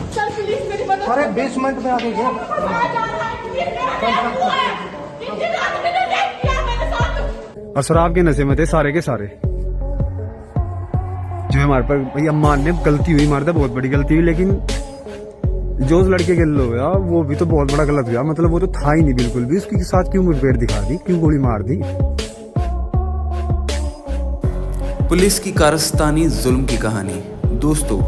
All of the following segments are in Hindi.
सर प्लीज मेरी मदद। अरे बेसमेंट में आ गई है। और शराब के नशे में थे सारे के सारे। जो हमारे पर भैया मानने गलती हुई, हमारे तो बहुत बड़ी गलती हुई, लेकिन जो उस लड़के के लो हुआ वो भी तो बहुत बड़ा गलत हुआ। मतलब वो तो था ही नहीं बिल्कुल भी, उसके साथ क्यों मुठभेड़ दिखा दी, क्यों गोली मार दी। पुलिस की कारस्तानी जुल्म की कहानी। दोस्तों,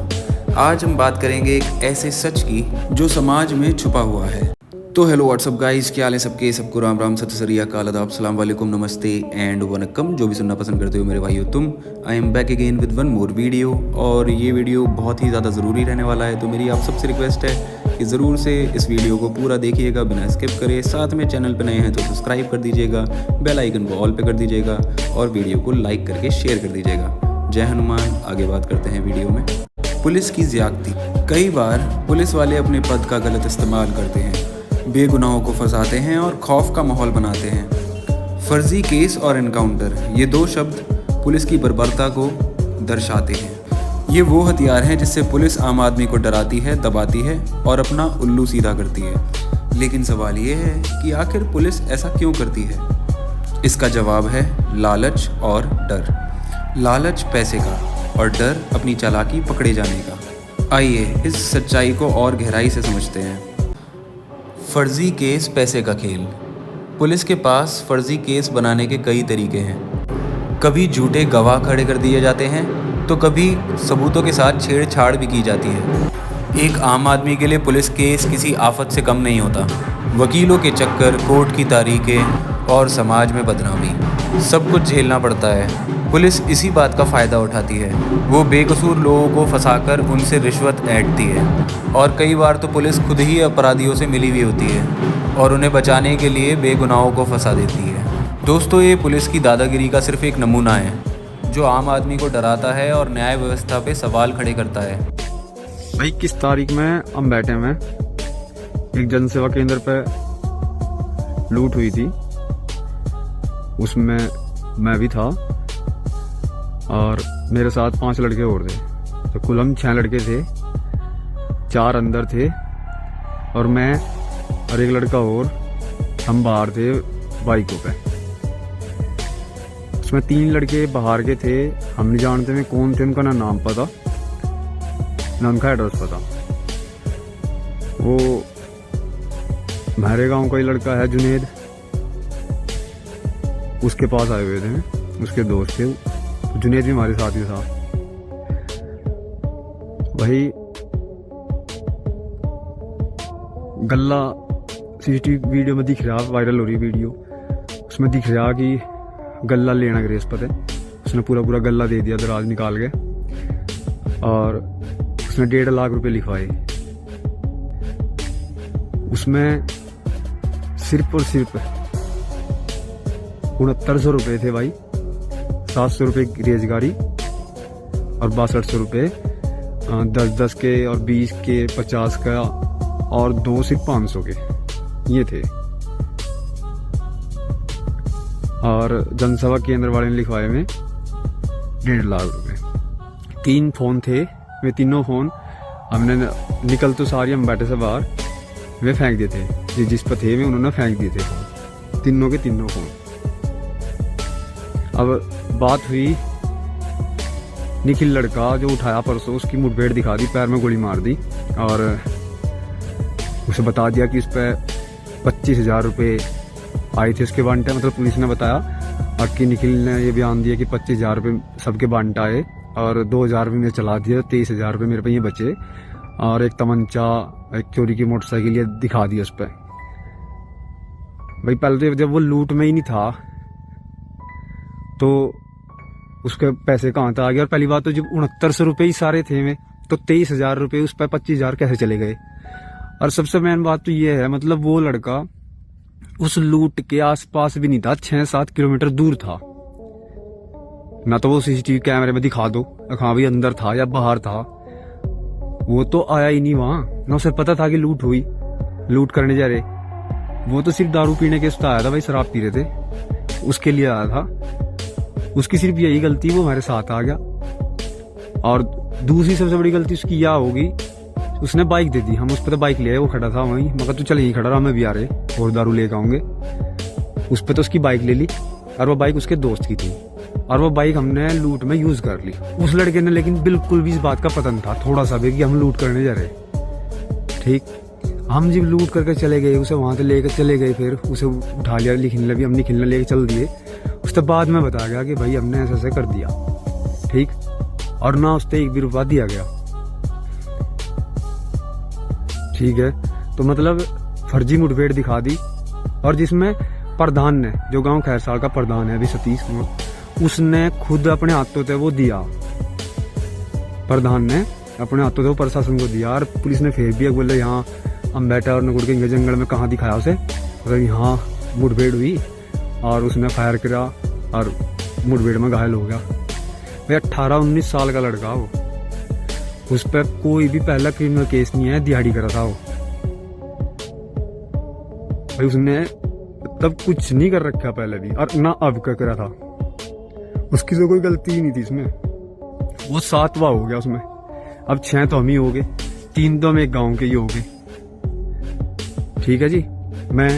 आज हम बात करेंगे एक ऐसे सच की जो समाज में छुपा हुआ है। तो हेलो व्हाट्सअप गाइस, क्या हाल है सबके? सबको राम राम, सत श्री अकाल, आदाब, सलाम वालेकुम, नमस्ते एंड वनक्कम। जो भी सुनना पसंद करते हो मेरे भाइयों तुम, I am back again with one more video. और ये वीडियो बहुत ही ज़्यादा ज़रूरी रहने वाला है, तो मेरी आप सबसे रिक्वेस्ट है कि ज़रूर से इस वीडियो को पूरा देखिएगा बिना स्किप करे। साथ में चैनल पर नए हैं तो सब्सक्राइब कर दीजिएगा, बेल आइकन को ऑल पे कर दीजिएगा और वीडियो को लाइक करके शेयर कर दीजिएगा। जय हनुमान। आगे बात करते हैं वीडियो में। पुलिस की ज़्यादती। कई बार पुलिस वाले अपने पद का गलत इस्तेमाल करते हैं, बेगुनाहों को फंसाते हैं और खौफ का माहौल बनाते हैं। फर्जी केस और एनकाउंटर, ये दो शब्द पुलिस की बर्बरता को दर्शाते हैं। ये वो हथियार हैं जिससे पुलिस आम आदमी को डराती है, दबाती है और अपना उल्लू सीधा करती है। लेकिन सवाल ये है कि आखिर पुलिस ऐसा क्यों करती है? इसका जवाब है लालच और डर। लालच पैसे का और डर अपनी चालाकी पकड़े जाने का। आइए इस सच्चाई को और गहराई से समझते हैं। फर्जी केस, पैसे का खेल। पुलिस के पास फर्जी केस बनाने के कई तरीके हैं। कभी झूठे गवाह खड़े कर दिए जाते हैं तो कभी सबूतों के साथ छेड़छाड़ भी की जाती है। एक आम आदमी के लिए पुलिस केस किसी आफत से कम नहीं होता। वकीलों के चक्कर, कोर्ट की तारीखें और समाज में बदनामी, सब कुछ झेलना पड़ता है। पुलिस इसी बात का फ़ायदा उठाती है। वो बेकसूर लोगों को फंसाकर उनसे रिश्वत ऐंठती है और कई बार तो पुलिस खुद ही अपराधियों से मिली हुई होती है और उन्हें बचाने के लिए बेगुनाहों को फंसा देती है। दोस्तों, ये पुलिस की दादागिरी का सिर्फ एक नमूना है जो आम आदमी को डराता है और न्याय व्यवस्था पे सवाल खड़े करता है। भाई 21 तारीख में हम बैठे हैं, एक जनसेवा केंद्र पे लूट हुई थी, उसमें मैं भी था और मेरे साथ 5 लड़के और थे। तो कुल हम 6 लड़के थे, 4 अंदर थे और मैं और एक लड़का और, हम बाहर थे बाइकों पे। उसमें 3 लड़के बाहर के थे, हम नहीं जानते में कौन थे, उनका ना नाम पता ना उनका एड्रेस पता। वो हमारे गांव का ही लड़का है जुनेद, उसके पास आए हुए थे, उसके दोस्त थे। जुनेद भी हमारे साथ ही था। वही गल्ला सीसीटीवी वीडियो में दिख रहा, वायरल हो रही वीडियो, उसमें दिख रहा कि गल्ला लेना ग्रेस पर है। उसने पूरा गल्ला दे दिया दराज निकाल के और उसने 1.5 लाख रुपए लिखवाए। उसमें सिर्फ और सिर्फ 6900 रुपये थे भाई, 700 रुपये रेजगारी और 6200 रुपये 10-10 के और 20 के, 50 का और 2 सिर्फ 500 के ये थे। और जनसेवा केंद्र वाले ने लिखवाए में 1.5 लाख रुपये। 3 फोन थे, वे तीनों फोन हमने निकल तो सारी हम बैठे से बाहर वे फेंक दिए थे, जिस पर थे वे उन्होंने फेंक दिए थे, तीनों के तीनों फोन। अब बात हुई निखिल लड़का जो उठाया परसों, उसकी मुठभेड़ दिखा दी, पैर में गोली मार दी और उसे बता दिया कि उस पर 25,000 रुपये आए थे उसके बांटे। मतलब पुलिस ने बताया और कि निखिल ने ये बयान दिया कि 25,000 रुपये सबके बांट आए और 2,000 रुपये मैंने चला दिया, 23,000 रुपये मेरे पे ये बचे और एक तमंचा, एक चोरी की मोटरसाइकिल ये दिखा दी उस पर। भाई पहले तो जब वो लूट में ही नहीं था तो उसके पैसे कहाँ था आ गया। और पहली बात तो जब 6900 रुपये ही सारे थे में, तो 23,000 रुपये उस पर 25,000 कैसे चले गए? और सबसे मेन बात तो ये है, मतलब वो लड़का उस लूट के आसपास भी नहीं था, 6-7 किलोमीटर दूर था। ना तो वो सीसीटीवी कैमरे में दिखा दो हाँ भाई अंदर था या बाहर था, वो तो आया ही नहीं वहां। ना उसे पता था कि लूट हुई, लूट करने जा रहे। वो तो सिर्फ दारू पीने के उससे आया था भाई, शराब पी रहे थे, उसके लिए आया था। उसकी सिर्फ यही गलती, वो हमारे साथ आ गया। और दूसरी सबसे बड़ी गलती उसकी यह होगी उसने बाइक दे दी, हम उस पर तो बाइक ले आए, वो खड़ा था वहीं, मगर तू चल यहीं खड़ा रहा, मैं भी आ रहे और दारू लेकर आऊंगे। उस पर तो उसकी बाइक ले ली और वो बाइक उसके दोस्त की थी और वो बाइक हमने लूट में यूज कर ली। उस लड़के ने लेकिन बिल्कुल भी इस बात का पता नहीं था थोड़ा सा भी कि हम लूट करने जा रहे। ठीक, हम जब लूट करके चले गए, उसे वहां से लेकर चले गए, फिर उसे उठा लिया, लिखने भी हमने खिलने लेके चल दिए। उसके बाद में बताया गया कि भाई हमने ऐसे ऐसे कर दिया। ठीक, और ना उससे एक भी रुपया दिया गया। ठीक है, तो मतलब फर्जी मुठभेड़ दिखा दी। और जिसमें प्रधान ने, जो गांव खैरसाल का प्रधान है अभी सतीश कुमार, उसने खुद अपने हाथों से वो दिया, प्रधान ने अपने हाथों से वो प्रशासन को दिया। और पुलिस ने फिर भी बोले यहाँ अम्बेटा और नकुड़ के जंगल में कहाँ दिखाया उसे, मतलब यहाँ मुठभेड़ हुई और उसने फायर करा और मुठभेड़ में घायल हो गया। भाई 18-19 साल का लड़का वो, उस पर कोई भी पहला क्रिमिनल केस नहीं है, दिहाड़ी करा था वो। भाई उसने तब कुछ नहीं कर रखा पहले भी, और ना अब क्या करा था। उसकी तो कोई गलती ही नहीं थी इसमें। वो 7वां हो गया उसमें, अब 6 तो हम ही हो गए, 3 तो हम एक गांव के ही हो गए। ठीक है जी, मैं,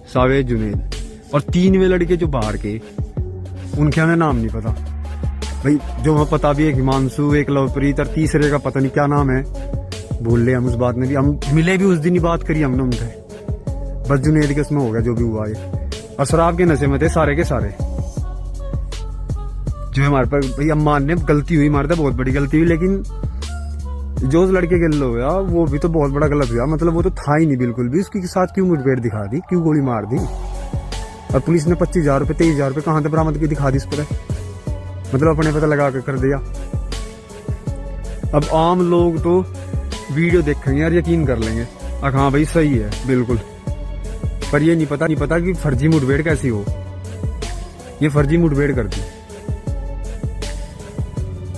सावेद, जुनेद और 3 वे लड़के जो बाहर के, उनके हमें नाम नहीं पता। भाई जो हमें पता भी, एक हिमांशु, एक लवप्रीत और तीसरे का पता नहीं क्या नाम है, भूल ले हम। उस बात में भी हम मिले भी उस दिन ही बात करी हमने उनसे। बस जुनेद के उसमें हो गया जो भी हुआ ये, और शराब के नशे में थे सारे के सारे। जो हमारे पर भाई हम मानने गलती हुई, हमारे तो बहुत बड़ी गलती हुई, लेकिन जो उस लड़के के लो हुआ वो भी तो बहुत बड़ा गलत हुआ। मतलब वो तो था ही नहीं बिल्कुल भी, उसके साथ क्यों मुठभेड़ दिखा दी, क्यों गोली मार दी। और पुलिस ने 25,000 रुपये 23,000 रुपये कहाँ से बरामद की दिखा दी इस पर, मतलब अपने पता लगा कर दिया। अब आम लोग तो वीडियो देखेंगे यार, यकीन कर लेंगे हाँ भाई सही है बिल्कुल, पर ये नहीं पता कि फर्जी मुठभेड़ कैसी हो। ये फर्जी मुठभेड़ कर दी,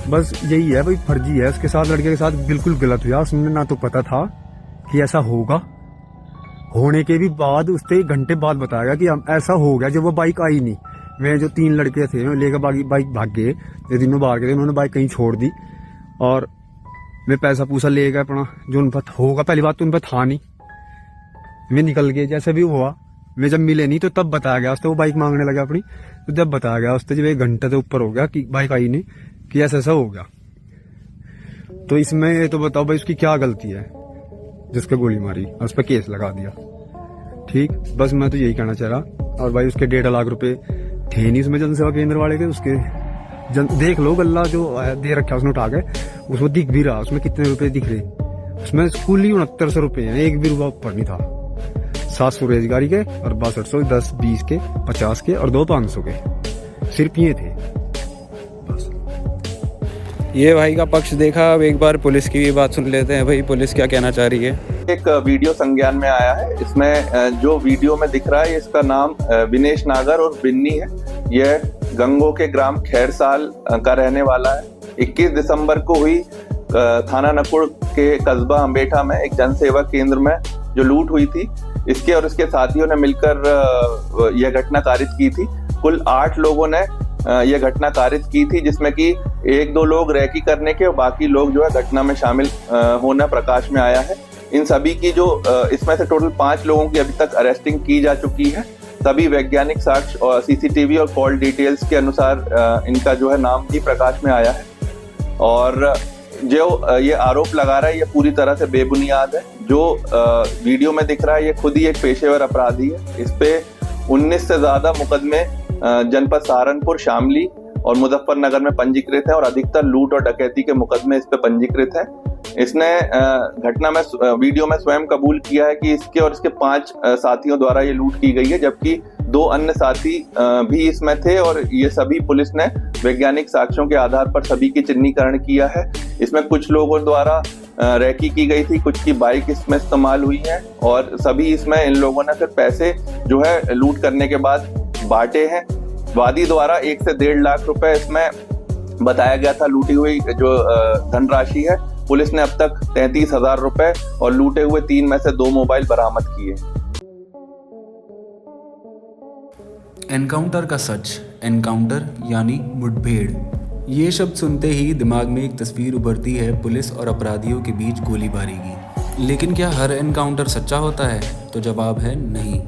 बस यही है भाई, फर्जी है। उसके साथ, लड़के के साथ बिल्कुल गलत हुआ। उसने ना तो पता था कि ऐसा होगा, होने के भी बाद उससे 1 घंटे बाद बताया गया कि हम ऐसा हो गया। जब वो बाइक आई नहीं, मैं जो 3 लड़के थे लेकर बाइक भाग गए, ये तीनों बाहर के थे, उन्होंने बाइक कहीं छोड़ दी और मैं पैसा पूसा ले गया अपना, जो उन पर होगा। पहली बात तो उन पर था नहीं, मैं निकल गया जैसे भी हुआ। मैं जब मिले नहीं तो तब बताया गया उससे, वो बाइक मांगने लगा अपनी, तो जब बताया गया उससे, जब 1 घंटे से ऊपर हो गया कि बाइक आई नहीं, कि ऐसा हो गया। तो इसमें ये तो बताओ भाई उसकी क्या गलती है जिसको गोली मारी और उस पर केस लगा दिया। ठीक, बस मैं तो यही कहना चाह रहा। और भाई उसके 1.5 लाख रुपए थे नहीं उसमें, जनसेवा केंद्र वाले के। उसके देख लो गल्ला जो दे रखा उसने उठा के, उसमें दिख भी रहा उसमें कितने रुपए दिख रहे। उसमें कुल ही 6900 रुपए हैं, 1 भी रुपया ऊपर नहीं था। 700 रोजगारी के और 6200, 10, 20 के, 50 के और 2 500 के, सिर्फ ये थे। ये भाई का पक्ष देखा, अब एक बार पुलिस की भी बात सुन लेते हैं। भाई पुलिस क्या कहना चाह रही है। एक वीडियो संज्ञान में आया है। इसमें जो वीडियो में दिख रहा है इसका नाम विनेश नागर और बिन्नी है। यह गंगो के ग्राम खैरसाल का रहने वाला है। 21 दिसंबर को हुई थाना नकुड़ के कस्बा अम्बेठा में एक जनसेवा केंद्र में जो लूट हुई थी, इसके और इसके साथियों ने मिलकर यह घटना कारित की थी। कुल 8 लोगों ने यह घटना कारित की थी, जिसमें कि 1-2 लोग रैकी करने के और बाकी लोग जो है घटना में शामिल होना प्रकाश में आया है। इन सभी की जो इसमें से टोटल 5 लोगों की अभी तक अरेस्टिंग की जा चुकी है। सभी वैज्ञानिक साक्ष्य और सीसीटीवी और कॉल डिटेल्स के अनुसार इनका जो है नाम भी प्रकाश में आया है। और जो ये आरोप लगा रहा है ये पूरी तरह से बेबुनियाद है। जो वीडियो में दिख रहा है ये खुद ही एक पेशेवर अपराधी है। इस पे 19 से ज्यादा मुकदमे जनपद सहारनपुर, शामली और मुजफ्फरनगर में पंजीकृत है और अधिकतर लूट और डकैती के मुकदमे इस पे पंजीकृत हैं। इसने घटना में वीडियो में स्वयं कबूल किया है कि इसके और इसके 5 साथियों द्वारा ये लूट की गई है, जबकि 2 अन्य साथी भी इसमें थे और ये सभी पुलिस ने वैज्ञानिक साक्ष्यों के आधार पर सभी की चिन्हीकरण किया है। इसमें कुछ लोगों द्वारा रैकी की गई थी, कुछ की बाइक इसमें इस्तेमाल हुई है और सभी इसमें इन लोगों ने फिर पैसे जो है लूट करने के बाद बांटे हैं। वादी द्वारा 1 से 1.5 लाख रुपए इसमें बताया गया था लूटी हुई जो धनराशि है। पुलिस ने अब तक 33,000 रुपए और लूटे हुए 3 में से 2 मोबाइल बरामद किए। एनकाउंटर का सच, एनकाउंटर यानी मुठभेड़। ये शब्द सुनते ही दिमाग में एक तस्वीर उभरती है पुलिस और अपराधियों के बीच गोलीबारी की। लेकिन क्या हर एनकाउंटर सच्चा होता है? तो जवाब है नहीं।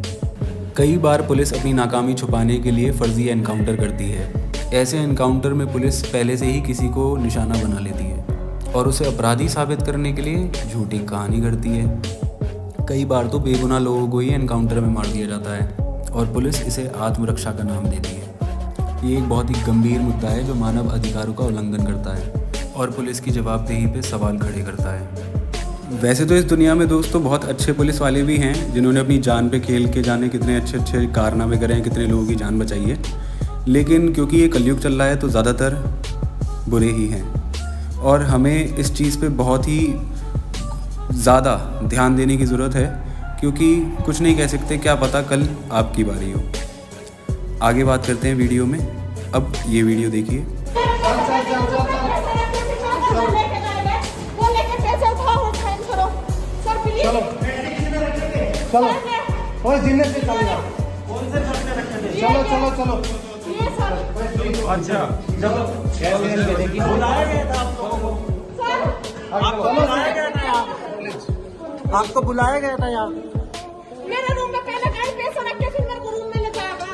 कई बार पुलिस अपनी नाकामी छुपाने के लिए फर्जी एनकाउंटर करती है। ऐसे एनकाउंटर में पुलिस पहले से ही किसी को निशाना बना लेती है और उसे अपराधी साबित करने के लिए झूठी कहानी करती है। कई बार तो बेगुनाह लोगों को ही एनकाउंटर में मार दिया जाता है और पुलिस इसे आत्मरक्षा का नाम देती है। ये एक बहुत ही गंभीर मुद्दा है जो मानव अधिकारों का उल्लंघन करता है और पुलिस की जवाबदेही पे सवाल खड़े करता है। वैसे तो इस दुनिया में दोस्तों बहुत अच्छे पुलिस वाले भी हैं जिन्होंने अपनी जान पे खेल के जाने कितने अच्छे अच्छे कारनामे करे हैं, कितने लोगों की जान बचाई है। लेकिन क्योंकि ये कलयुग चल रहा है तो ज़्यादातर बुरे ही हैं और हमें इस चीज़ पे बहुत ही ज़्यादा ध्यान देने की ज़रूरत है, क्योंकि कुछ नहीं कह सकते, क्या पता कल आपकी बारी हो। आगे बात करते हैं वीडियो में। अब ये वीडियो देखिए। चलो और जीने से चल जाओ। चलो चलो चलो। अच्छा चलो। बुलाया गया था आपको बुलाया गया था यार। मेरे रूम में पहले कहीं पैसा रख के फिर मेरे को रूम में ले जाएगा।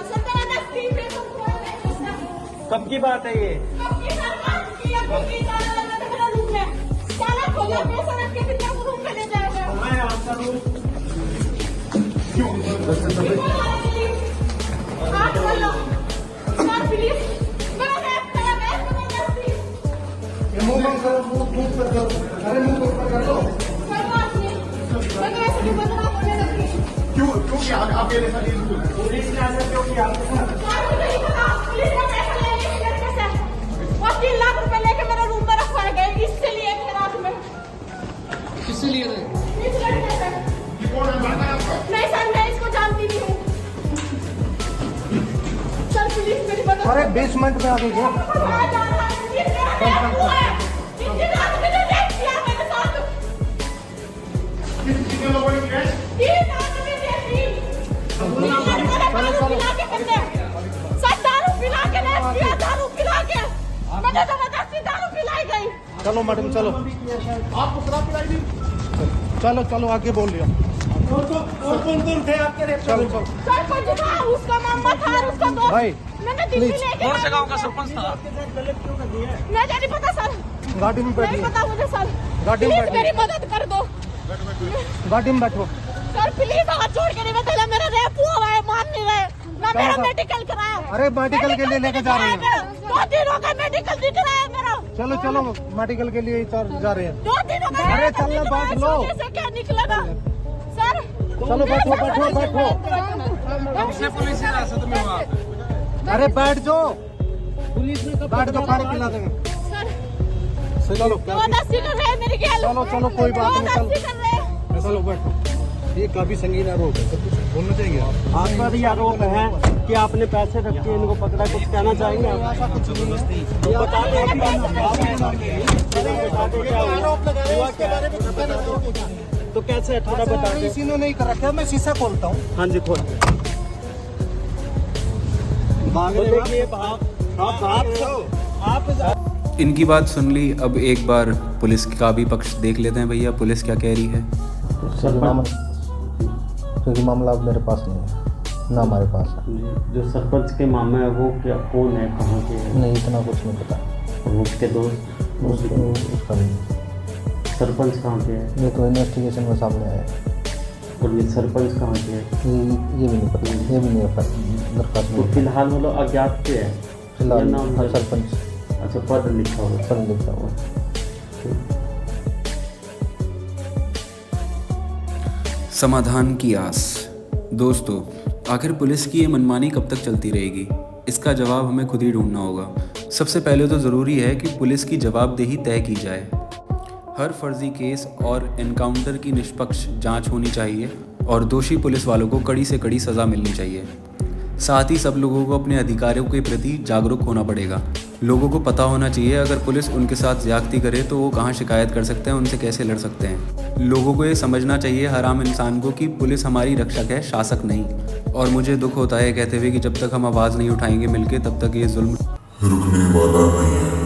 कब की बात है ये? कब की बात की मेरे रूम में ताला खोला, पैसा रख के फिर मेरे को रूम में ले जाएगा। मैं आपका रूम हाथ खोलो सर प्लीज। मेरा बैग मेरा बैग मुंह बंद करो, मुंह पर करो। अरे मुंह पर कर लो। कोई बात नहीं, मैं ऐसे नहीं बदला बोलने लगी। क्यों क्या आपके लिए पुलिस ने ऐसा क्यों किया? पुलिस ने पैसा ले लिया मेरे से और 3 लाख रुपए लेके मेरे रूम में रखवाए गए। इससे लिए मेरे रात में। किससे लिए थे? इस लड़के से। नहीं सर, मैं इसको जानती नहीं हूँ। सर पुलिस मेरी मदद। अरे बेसमेंट में आ गई है। कहाँ जा रहा है? ये मेरा बैग हुआ है। इतनी रात में जो देख लिया मेरे साथ। कितने लोगों ने किया? 3 रात में देखी। दारू पिला के करते हैं। सर दारू पिला के ले दिया, दारू पिला के मैंने जबरदस्ती दारू पिलाई गई। चलो मैडम चलो। आपको शराब पिलाई थी? चलो चलो आगे बोल लिया। और कौन थे आपके रेप? चलो चलो। सर कुछ था, उसका मामा था और उसका दोस्त। भाई मैंने दिल्ली लेके कौन से गांव का सरपंच था? मुझे नहीं पता सर। गाड़ी में नहीं बैठिए। पता मुझे सर। गाड़ी में प्लीज बैठिए। मेरी मदद कर दो गाड़ी में बैठो। सर। प्लीज हाथ जोड़ के नहीं बताया, मेरा रेप हुआ है, मान नहीं रहे ना। मेरा मेडिकल कराया। अरे मेडिकल के लिए लेके जा रहे हैं। 2 दिन हो गए मेडिकल दिख रहा है मेरा। चलो चलो मेडिकल के लिए जा रहे हैं। 2 दिन हो गए। अरे चलना, बैठ लो। से क्या निकलेगा सर? चलो बैठो बैठो बैठो। हमसे पुलिस हिरासत में हुआ। अरे बैठ जाओ, पुलिस ने बैठ जाओ, पानी पिला देंगे। सर चलो जबरदस्ती कर रहे हैं मेरी गैल। चलो चलो कोई बात नहीं। जबरदस्ती कर रहे हैं। चलो बैठो। ये काफी संगीन आरोप है, कुछ बोलना चाहिए आप पर ये आरोप है कि आपने पैसे रख के इनको पकड़ा, कुछ कहना चाहेंगे आप? ऐसा कुछ नहीं है। ये बता दें आरोप लगा रहे हैं, इसके बारे में तो कैसे है, थोड़ा बता दें। किसी ने नहीं कर रखा। मैं शीशा खोलता हूँ। हाँ जी खोल। आप इनकी बात सुन ली, अब एक बार पुलिस का भी पक्ष देख लेते हैं। भैया पुलिस क्या कह रही है? क्योंकि मामला अब मेरे पास नहीं है, ना हमारे पास है। जो सरपंच के मामा है वो क्या, कौन है, कहाँ के है? नहीं, इतना कुछ नहीं पता। और उसके दोस्त? उसका नहीं। सरपंच कहाँ के है? ये तो इन्वेस्टिगेशन में सामने आया है। और ये सरपंच कहाँ के है? ये भी नहीं पता, ये भी नहीं दरखास्त तो में। फिलहाल वो लोग अज्ञात पे है? फिलहाल नाम है? सरपंच अच्छा, पद लिखा हुआ है। सब लिखा हुआ। समाधान की आस। दोस्तों, आखिर पुलिस की ये मनमानी कब तक चलती रहेगी? इसका जवाब हमें खुद ही ढूंढना होगा। सबसे पहले तो ज़रूरी है कि पुलिस की जवाबदेही तय की जाए। हर फर्जी केस और एनकाउंटर की निष्पक्ष जांच होनी चाहिए और दोषी पुलिस वालों को कड़ी से कड़ी सज़ा मिलनी चाहिए। साथ ही सब लोगों को अपने अधिकारों के प्रति जागरूक होना पड़ेगा। लोगों को पता होना चाहिए अगर पुलिस उनके साथ ज्यादती करे तो वो कहाँ शिकायत कर सकते हैं, उनसे कैसे लड़ सकते हैं। लोगों को ये समझना चाहिए, हर आम इंसान को, कि पुलिस हमारी रक्षक है, शासक नहीं। और मुझे दुख होता है कहते हुए कि जब तक हम आवाज़ नहीं उठाएंगे मिलके, तब तक ये जुल्म रुकने वाला नहीं है।